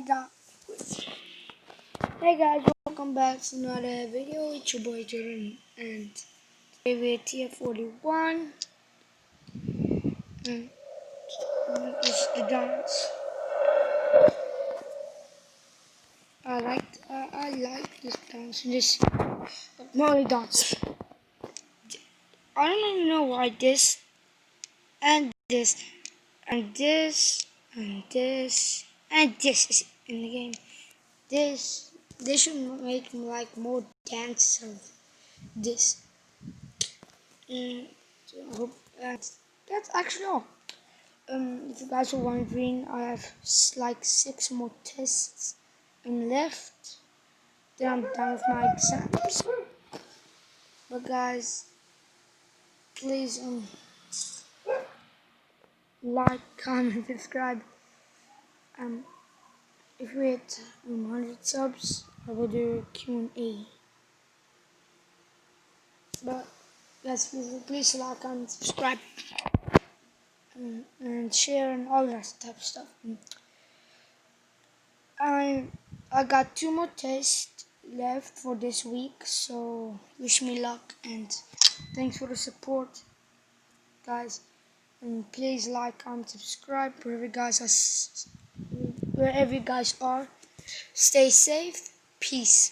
down. Hey guys, welcome back to another video. It's your boy Jordan, and today we're tier 41. And this is the dance. I like this dance. This Molly dance. I don't even know why this and this and this and this and this is in the game. They should make like more dance of this. So I hope that's actually all. If you guys are wondering, I have like 6 more tests left. Then I'm done with my exams. But guys, please like, comment, subscribe. If we hit 100 subs, I will do a Q&A. But guys, please like, comment, subscribe, and share and all that type of stuff. I got 2 more tests left for this week, so wish me luck and thanks for the support, guys. And please like, comment, subscribe wherever you guys are. Stay safe. Peace.